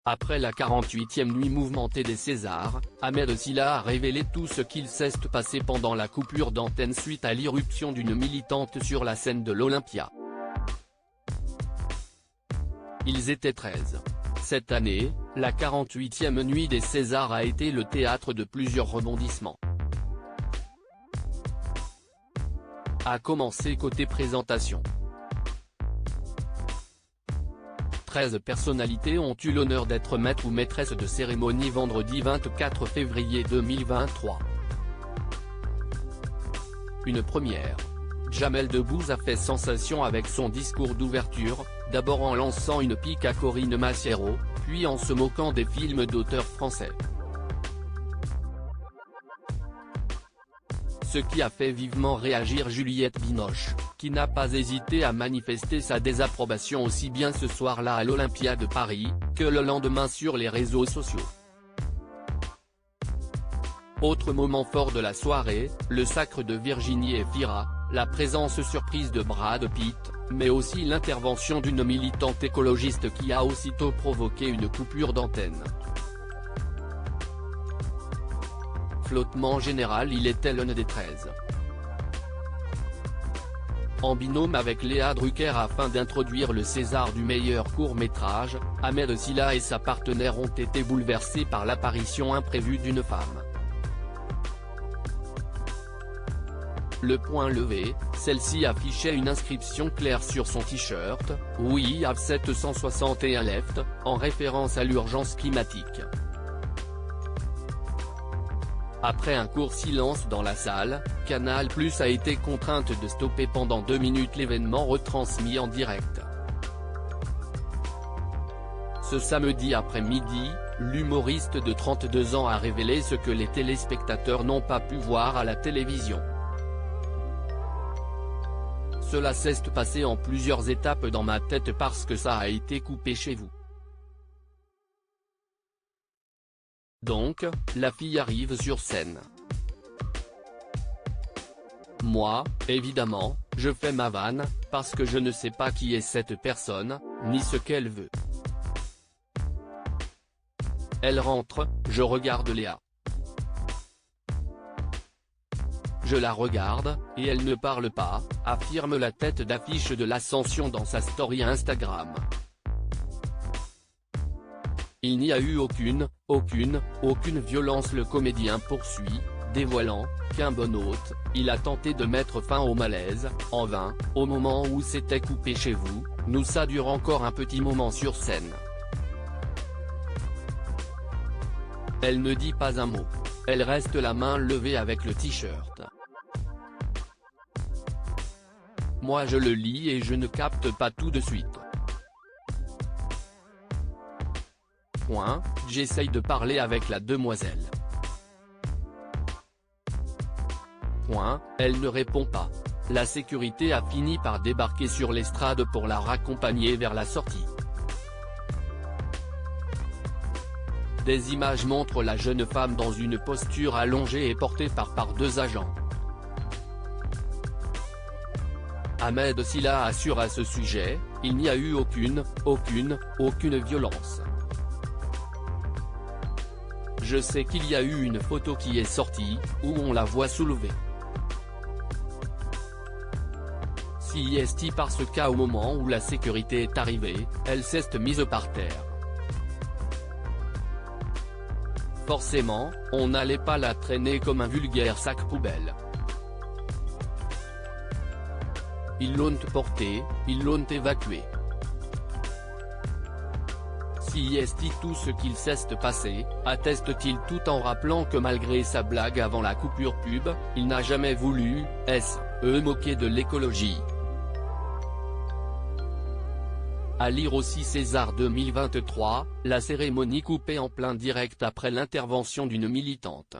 Après la 48e nuit mouvementée des Césars, Ahmed Silla a révélé tout ce qu'il s'est passé pendant la coupure d'antenne suite à l'irruption d'une militante sur la scène de l'Olympia. Ils étaient 13. Cette année, la 48e nuit des Césars a été le théâtre de plusieurs rebondissements. A commencer côté présentation. 13 personnalités ont eu l'honneur d'être maîtres ou maîtresses de cérémonie vendredi 24 février 2023. Une première. Jamel Debbouze a fait sensation avec son discours d'ouverture, d'abord en lançant une pique à Corinne Massiero, puis en se moquant des films d'auteurs français. Ce qui a fait vivement réagir Juliette Binoche, qui n'a pas hésité à manifester sa désapprobation aussi bien ce soir-là à l'Olympia de Paris, que le lendemain sur les réseaux sociaux. Autre moment fort de la soirée, le sacre de Virginie Efira, la présence surprise de Brad Pitt, mais aussi l'intervention d'une militante écologiste qui a aussitôt provoqué une coupure d'antenne. Flottement général, il était l'un des 13. En binôme avec Léa Drucker afin d'introduire le César du meilleur court-métrage, Ahmed Silla et sa partenaire ont été bouleversés par l'apparition imprévue d'une femme. Le point levé, celle-ci affichait une inscription claire sur son t-shirt, « We have 761 left », en référence à l'urgence climatique. Après un court silence dans la salle, Canal+ a été contrainte de stopper pendant 2 minutes l'événement retransmis en direct. Ce samedi après-midi, l'humoriste de 32 ans a révélé ce que les téléspectateurs n'ont pas pu voir à la télévision. Cela s'est passé en plusieurs étapes dans ma tête parce que ça a été coupé chez vous. Donc, la fille arrive sur scène. Moi, évidemment, je fais ma vanne, parce que je ne sais pas qui est cette personne, ni ce qu'elle veut. Elle rentre, je regarde Léa. Je la regarde, et elle ne parle pas, affirme la tête d'affiche de l'Ascension dans sa story Instagram. Il n'y a eu aucune violence. Le comédien poursuit, dévoilant qu'un bon hôte, il a tenté de mettre fin au malaise, en vain, au moment où c'était coupé chez vous, nous ça dure encore un petit moment sur scène. Elle ne dit pas un mot. Elle reste la main levée avec le t-shirt. Moi je le lis et je ne capte pas tout de suite. J'essaye de parler avec la demoiselle. Elle ne répond pas. La sécurité a fini par débarquer sur l'estrade pour la raccompagner vers la sortie. Des images montrent la jeune femme dans une posture allongée et portée par 2 agents. Ahmed Silla assure à ce sujet, il n'y a eu aucune violence. Je sais qu'il y a eu une photo qui est sortie, où on la voit soulevée. Si est parce qu'au moment où la sécurité est arrivée, elle s'est mise par terre. Forcément, on n'allait pas la traîner comme un vulgaire sac poubelle. Ils l'ont portée, ils l'ont évacuée. Si est tout ce qu'il s'est passé, atteste-t-il tout en rappelant que malgré sa blague avant la coupure pub, il n'a jamais voulu, moquer de l'écologie. À lire aussi César 2023, la cérémonie coupée en plein direct après l'intervention d'une militante.